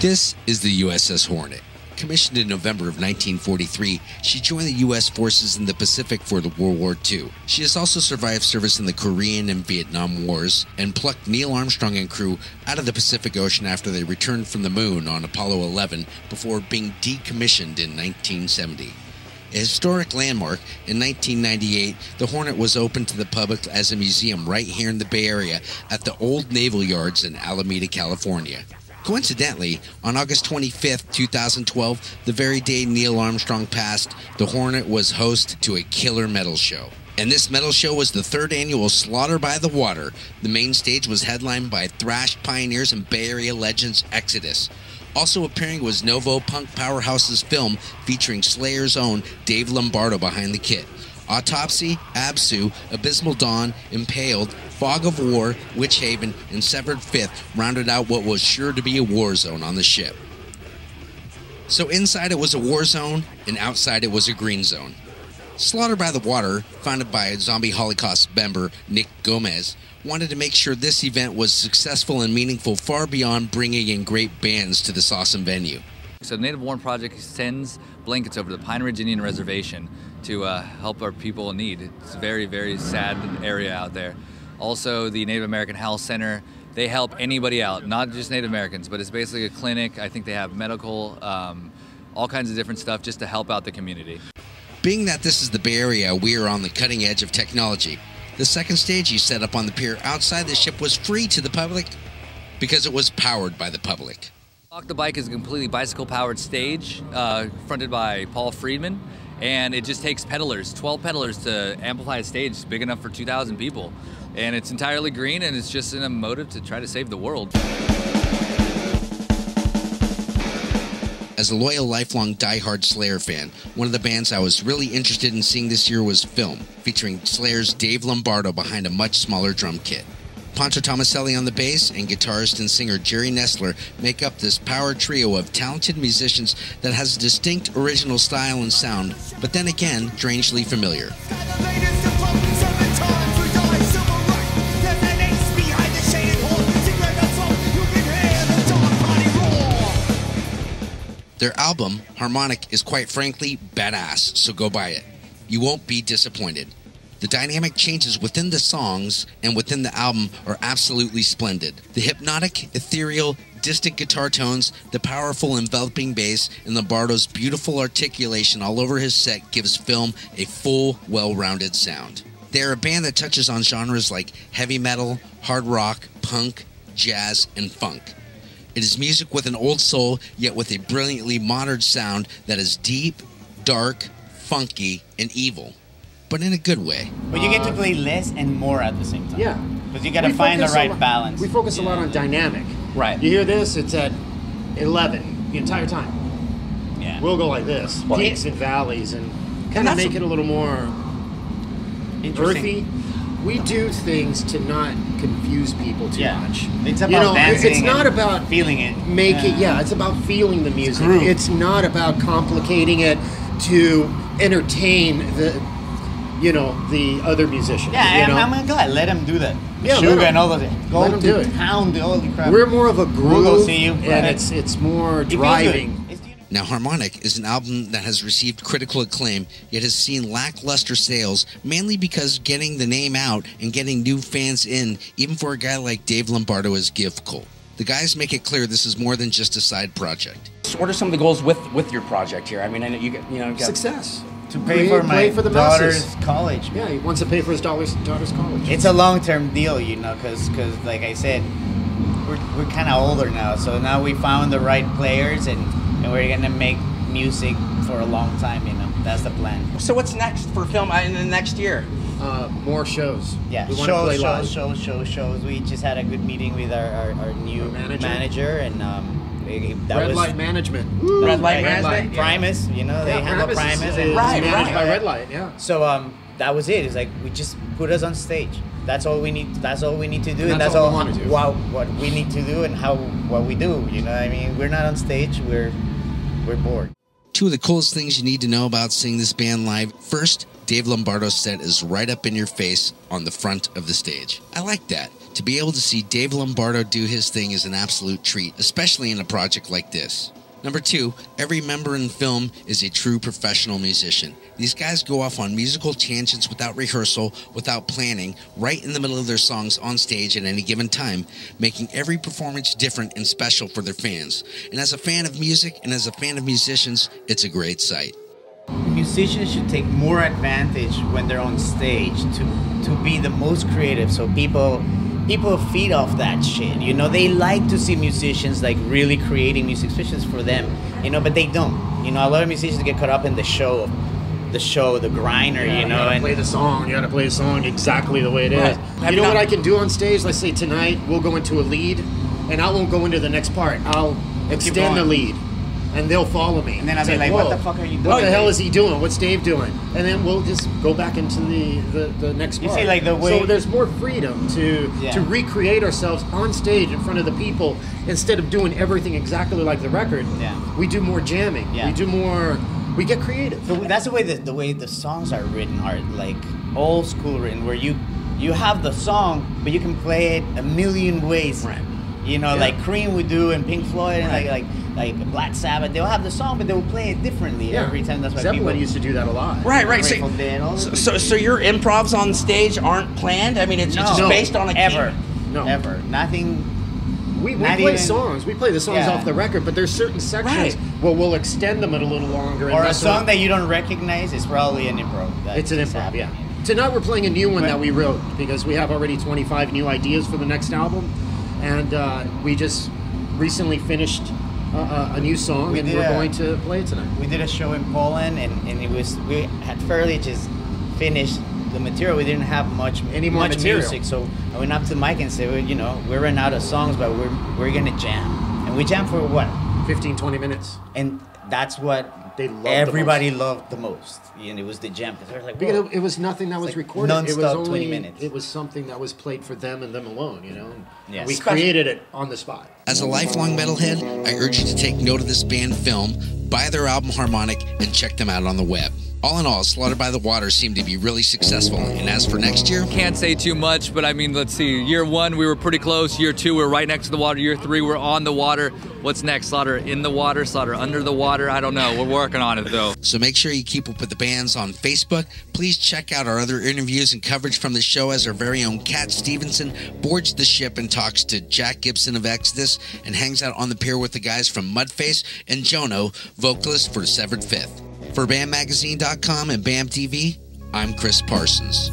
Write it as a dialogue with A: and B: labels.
A: This is the USS Hornet. Commissioned in November of 1943, she joined the U.S. forces in the Pacific for the World War II. She has also survived service in the Korean and Vietnam Wars and plucked Neil Armstrong and crew out of the Pacific Ocean after they returned from the moon on Apollo 11 before being decommissioned in 1970. A historic landmark, in 1998, the Hornet was opened to the public as a museum right here in the Bay Area at the old Naval Yards in Alameda, California. Coincidentally, on August 25, 2012, the very day Neil Armstrong passed, the Hornet was host to a killer metal show. And this metal show was the third annual Slaughter by the Water. The main stage was headlined by Thrash pioneers and Bay Area legends Exodus. Also appearing was novo-punk powerhouse's Philm, featuring Slayer's own Dave Lombardo behind the kit. Autopsy, Absu, Abysmal Dawn, Impaled, Fog of War, Witchaven, and Severed Fifth rounded out what was sure to be a war zone on the ship. So inside it was a war zone, and outside it was a green zone. Slaughter by the Water, founded by Zombie Holocaust member Nick Gomez, wanted to make sure this event was successful and meaningful far beyond bringing in great bands to this awesome venue.
B: So the Native Warren Project sends blankets over to the Pine Ridge Indian Reservation to help our people in need. It's a very, very sad area out there. Also, the Native American Health Center, they help anybody out, not just Native Americans, but it's basically a clinic. I think they have medical, all kinds of different stuff just to help out the community.
A: Being that this is the Bay Area, we are on the cutting edge of technology. The second stage you set up on the pier outside the ship was free to the public because it was powered by the public.
B: Walk the Bike is a completely bicycle-powered stage fronted by Paul Friedman, and it just takes pedalers, 12 pedalers, to amplify a stage big enough for 2,000 people. And it's entirely green, and it's just in a motive to try to save the world.
A: As a loyal, lifelong, die-hard Slayer fan, one of the bands I was really interested in seeing this year was Philm, featuring Slayer's Dave Lombardo behind a much smaller drum kit. Poncho Tomaselli on the bass and guitarist and singer Jerry Nestler make up this power trio of talented musicians that has a distinct original style and sound, but then again, strangely familiar. Their album, Harmonic, is quite frankly badass, so go buy it. You won't be disappointed. The dynamic changes within the songs and within the album are absolutely splendid. The hypnotic, ethereal, distant guitar tones, the powerful enveloping bass, and Lombardo's beautiful articulation all over his set gives Philm a full, well-rounded sound. They are a band that touches on genres like heavy metal, hard rock, punk, jazz, and funk. It is music with an old soul, yet with a brilliantly modern sound that is deep, dark, funky, and evil, but in a good way.
C: But you get to play less and more at the same time.
D: Yeah.
C: Because you got to find the right balance.
D: We focus a lot on dynamic.
C: Right.
D: You hear this, it's at 11 the entire time.
C: Yeah.
D: We'll go like this, peaks and valleys, and kind of make it a little more earthy. We do things to not confuse people too much.
C: It's about dancing.
D: It's not about
C: feeling it.
D: It's about feeling the music. It's not about complicating it to entertain the other musicians.
C: Yeah, I'm glad. Let them do that.
D: Yeah,
C: Sugar and all those.
D: Let them do it.
C: Pound all the crap.
D: We're more of a groove,
C: we'll go see you,
D: and it's more driving.
A: Now, Harmonic is an album that has received critical acclaim, yet has seen lackluster sales, mainly because getting the name out and getting new fans in, even for a guy like Dave Lombardo, is difficult. The guys make it clear this is more than just a side project.
E: What are some of the goals with your project here? I mean, I know you got
D: success.
C: To pay for my daughter's college.
D: Yeah, he wants to pay for his daughter's college.
C: It's a long-term deal, because like I said, we're kind of older now, so now we found the right players, and we're gonna make music for a long time. That's the plan.
E: So what's next for Philm in the next year?
D: More shows.
C: Yeah,
D: we want to play live.
C: shows. We just had a good meeting with our new manager, and
D: Red Light Management.
E: Red Light Management.
C: Primus, they handle Primus.
D: Managed by Red Light. Yeah.
C: So that was it. It's like we just put us on stage. That's all we need. That's all we need to do,
D: and that's all we want to do.
C: What we need to do and what we do. I mean, we're not on stage. We're bored.
A: Two of the coolest things you need to know about seeing this band live. First, Dave Lombardo's set is right up in your face on the front of the stage. I like that. To be able to see Dave Lombardo do his thing is an absolute treat, especially in a project like this. Number 2, every member in Philm is a true professional musician. These guys go off on musical tangents without rehearsal, without planning, right in the middle of their songs on stage at any given time, making every performance different and special for their fans. And as a fan of music and as a fan of musicians, it's a great sight.
C: Musicians should take more advantage when they're on stage to be the most creative, so people feed off that shit. You know, they like to see musicians like really creating music, especially for them. You know, but they don't. You know, a lot of musicians get caught up in the show, the grinder.
D: Yeah,
C: you know, and
D: play the song. You got to play the song exactly the way it is. You know what I can do on stage? Let's say tonight we'll go into a lead, and I won't go into the next part. I'll extend the lead, and they'll follow me.
C: And then I'll be like, what the fuck are you doing?
D: What the hell is he doing? What's Dave doing? And then we'll just go back into the next part.
C: You see, like the way...
D: So there's more freedom to recreate ourselves on stage in front of the people instead of doing everything exactly like the record.
C: Yeah.
D: We do more jamming.
C: Yeah.
D: We do more... We get creative.
C: So that's the way the songs are written, are like old school written, where you have the song, but you can play it a million ways.
D: Right.
C: You know, like Cream would do, and Pink Floyd, and like Black Sabbath. They'll have the song, but they will play it differently every time. That's why
D: Zeppelin used to do that a lot.
E: Right. So your improvs on stage aren't planned? I mean, it's just based on a
C: ever.
E: key?
C: No. Ever. Nothing.
D: We play songs. We play the songs off the record, but there's certain sections where we'll extend them a little longer.
C: Or a song that you don't recognize is probably an improv.
D: It's an improv, yeah. Tonight we're playing a new one that we wrote because we have already 25 new ideas for the next album. And we just recently finished a new song, and we're going to play it tonight.
C: We did a show in Poland, and we had fairly just finished the material. We didn't have much music, so I went up to Mike and said, well, you know, we're running out of songs, but we're gonna jam. And we jammed for what?
D: 15, 20 minutes.
C: And that's what everybody loved the most. And it was the jam, because they were like,
D: because it was nothing that was recorded.
C: Non-stop,
D: it was only
C: 20 minutes.
D: It was something that was played for them and them alone, you know?
C: Yeah.
D: We created it on the spot.
A: As a lifelong metalhead, I urge you to take note of this band Philm, buy their album Harmonic, and check them out on the web. All in all, Slaughtered by the Water seemed to be really successful, and as for next year...
B: Can't say too much, but I mean, let's see. Year 1, we were pretty close. Year 2, we were right next to the water. Year 3, we're on the water. What's next? Slaughter in the water? Slaughter under the water? I don't know. We're working on it, though.
A: So make sure you keep up with the bands on Facebook. Please check out our other interviews and coverage from the show, as our very own Cat Stevenson boards the ship and talks to Jack Gibson of Exodus and hangs out on the pier with the guys from Mudface and Jono, vocalist for Severed Fifth. For BAMMagazine.com and BAM TV, I'm Chris Parsons.